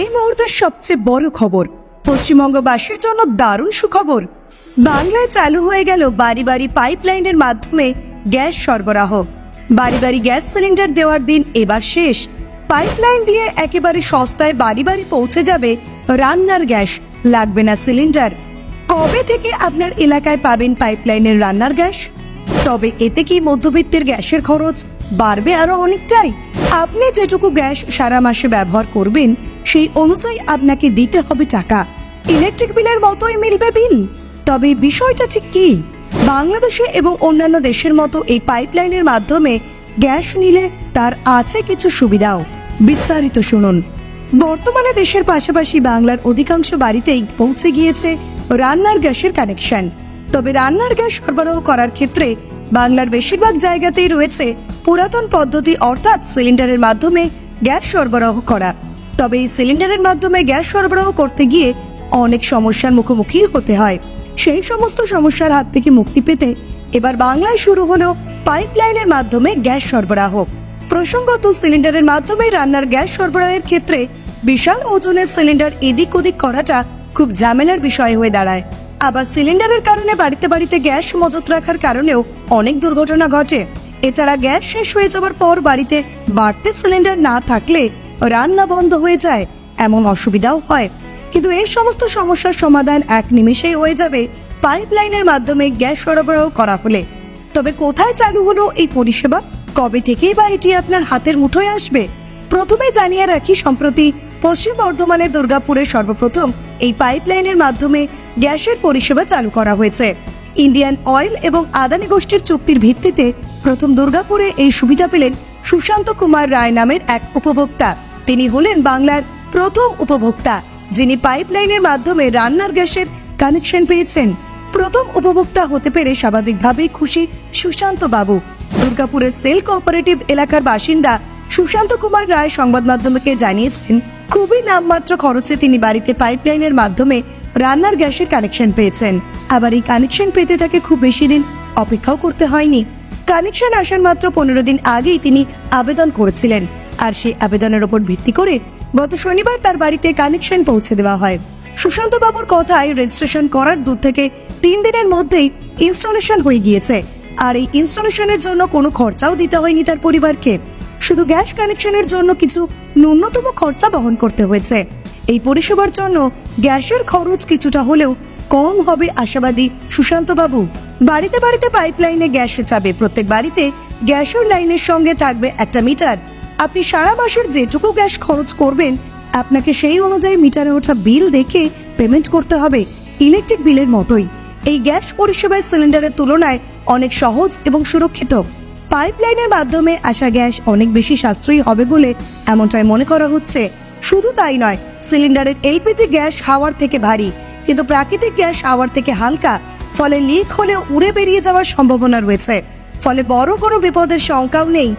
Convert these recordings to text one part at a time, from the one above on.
এই মুহূর্তের সবচেয়ে বড় খবর, পশ্চিমবঙ্গবাসীর জন্য দারুণ সুখবর। বাংলায় চালু হয়ে গেল বাড়ি বাড়ি পাইপলাইনের মাধ্যমে গ্যাস সরবরাহ। বাড়ি বাড়ি গ্যাস সিলিন্ডার দেওয়ার দিন এবার শেষ। পাইপলাইন দিয়ে একেবারে সস্তায় বাড়ি বাড়ি পৌঁছে যাবে রান্নার গ্যাস, লাগবে না সিলিন্ডার। কবে থেকে আপনার এলাকায় পাবেন পাইপলাইনের রান্নার গ্যাস? তবে এতে কি মধ্যবিত্তের গ্যাসের খরচ বাড়বে আরো অনেকটাই? আপনি যেটুকু গ্যাস সারা মাসে ব্যবহার করবেন সেই অনুযায়ী আপনাকে দিতে হবে টাকা। ইলেকট্রিক বিলের মতোই মিলবে বিল। তবে বিষয়টা ঠিক কি? বাংলাদেশে এবং অন্যান্য দেশের মতো এই পাইপলাইনের মাধ্যমে গ্যাস নিলে তার আছে কিছু সুবিধাও। বিস্তারিত শুনুন। বর্তমানে দেশের পাশাপাশি বাংলার অধিকাংশ বাড়িতেই পৌঁছে গিয়েছে রান্নার গ্যাসের কানেকশন। তবে রান্নার গ্যাস সরবরাহ করার ক্ষেত্রে বাংলার বেশিরভাগ জায়গাতেই রয়েছে পুরাতন পদ্ধতি, অর্থাৎ সিলিন্ডারের মাধ্যমে গ্যাস সরবরাহ করা। তবে এই সিলিন্ডারের মাধ্যমে গ্যাস সরবরাহ করতে গিয়ে অনেক সমস্যার মুখোমুখি হতে হয়। সেই সমস্ত সমস্যার হাত থেকে মুক্তি পেতে এবার বাংলায় শুরু হলো পাইপলাইনের মাধ্যমে গ্যাস সরবরাহ। প্রসঙ্গত, সিলিন্ডারের মাধ্যমে রান্নার গ্যাস সরবরাহের ক্ষেত্রে বিশাল ওজনের সিলিন্ডার এদিক ওদিক করাটা খুব ঝামেলার বিষয় হয়ে দাঁড়ায়। আবার সিলিন্ডারের কারণে বাড়িতে বাড়িতে গ্যাস মজুত রাখার কারণেও অনেক দুর্ঘটনা ঘটে। এছাড়া গ্যাস শেষ হয়ে যাওয়ার পর বাড়িতে বাড়তি সিলিন্ডার না থাকলে রান্না বন্ধ হয়ে যায়, এমন অসুবিধাও হয়। কিন্তু এই সমস্ত সমস্যার সমাধান এক নিমেষেই হয়ে যাবে পাইপলাইনের মাধ্যমে গ্যাস সরবরাহ করা হলে। তবে কোথায় চালু হলো এই পরিষেবা, কবে থেকেই বা এটি আপনার হাতের মুঠোয় আসবে? প্রথমে জানিয়ে রাখি, সম্প্রতি পশ্চিম বর্ধমানের দুর্গাপুরে সর্বপ্রথম এই পাইপলাইনের মাধ্যমে গ্যাসের পরিষেবা চালু করা হয়েছে। ইন্ডিয়ান অয়েল এবং আদানি গোষ্ঠীর চুক্তির ভিত্তিতে প্রথম দুর্গাপুরে এই সুবিধা পেলেন সুশান্ত কুমার রায় নামের এক উপভোক্তা। তিনি হলেন বাংলার প্রথম উপভোক্তা যিনি পাইপলাইনের মাধ্যমে রান্নার গ্যাসের কানেকশন পেয়েছেন। প্রথম উপভোক্তা হতে পেরে স্বাভাবিকভাবেই খুশি সুশান্ত বাবু। দুর্গাপুরের সেল কোঅপারেটিভ এলাকার বাসিন্দা সুশান্ত কুমার রায় সংবাদ মাধ্যমকে জানিয়েছেন, খুবই নামমাত্র খরচে তিনি বাড়িতে পাইপলাইনের মাধ্যমে রান্নার গ্যাসের কানেকশন পেয়েছেন। আবার এই কানেকশন পেতে তাকে খুব বেশি দিন অপেক্ষাও করতে হয়নি। কানেকশন আসার মাত্র 15 দিন আগেই তিনি আবেদন করেছিলেন, আর সেই আবেদনের উপর ভিত্তি করে গত শনিবার তার বাড়িতে কানেকশন পৌঁছে দেওয়া হয়। সুশান্ত বাবুর কথায় রেজিস্ট্রেশন করার 2 থেকে 3 দিনের মধ্যেই ইনস্টলেশন হয়ে গিয়েছে। আর এই ইনস্টলেশনের জন্য কোনো খরচাও দিতে হয়নি তার পরিবারকে। শুধু গ্যাস কানেকশনের জন্য কিছু ন্যূনতম খরচা বহন করতে হয়েছে। এই পরিষেবার জন্য গ্যাসের খরচ কিছুটা হলেও কম হবে আশাবাদী সুশান্ত বাবু। বাড়িতে বাড়িতে পাইপলাইনে গ্যাস যাবে। প্রত্যেক বাড়িতে গ্যাসের লাইনের সঙ্গে থাকবে একটা মিটার। আপনি সারা মাসের যেটুকু গ্যাস খরচ করবেন আপনাকে সেই অনুযায়ী মিটারে ওঠা বিল দেখে পেমেন্ট করতে হবে, ইলেকট্রিক বিলের মতোই। এই গ্যাস পরিষেবায় সিলিন্ডারের তুলনায় অনেক সহজ এবং সুরক্ষিত। পাইপলাইনের মাধ্যমে আসা গ্যাস অনেক বেশি সাশ্রয়ী হবে বলে এমনটাই মনে করা হচ্ছে। শুধু তাই নয়, সিলিন্ডারের এলপিজি গ্যাস হাওয়ার থেকে ভারী, কিন্তু প্রাকৃতিক গ্যাস হাওয়ার থেকে হালকা। ফলে লিক হলেও উড়ে বেরিয়ে যাওয়ার সম্ভাবনা রয়েছে। ফলে বড় কোনো বিপদের শঙ্কাও নেই।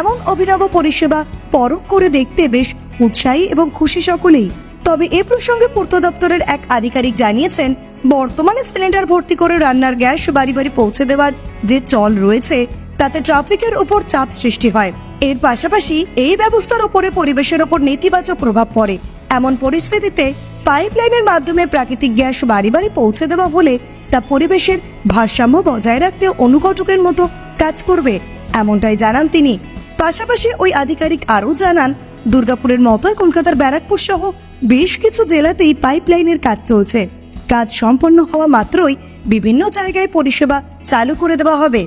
এমন অভিনব পরিষেবা পরখ করে দেখতে বেশ উৎসাহী এবং খুশি সকলেই। তবে এ প্রসঙ্গে পূর্ত দপ্তরের এক আধিকারিক জানিয়েছেন, বর্তমানে সিলিন্ডার ভর্তি করে রান্নার গ্যাস বাড়ি বাড়ি পৌঁছে দেওয়ার যে চল রয়েছে তাতে ট্রাফিকের উপর চাপ সৃষ্টি হয়। এর পাশাপাশি এই ব্যবস্থার উপরে পরিবেশের উপর নেতিবাচক প্রভাব পড়ে। এমন পরিস্থিতিতে পাইপলাইনের মাধ্যমে প্রাকৃতিক গ্যাস বাড়ি বাড়ি পৌঁছে দেওয়া হলে তা পরিবেশের ভারসাম্য বজায় রাখতে অনুঘটকের মতো কাজ করবে, এমনটাই জানান তিনি। পাশাপাশি ওই আধিকারিক আরও জানান, দুর্গাপুরের মতোই কলকাতার ব্যারাকপুর সহ বেশ কিছু জেলাতেই পাইপলাইনের কাজ চলছে। কাজ সম্পন্ন হওয়া মাত্রই বিভিন্ন জায়গায় পরিষেবা চালু করে দেওয়া হবে।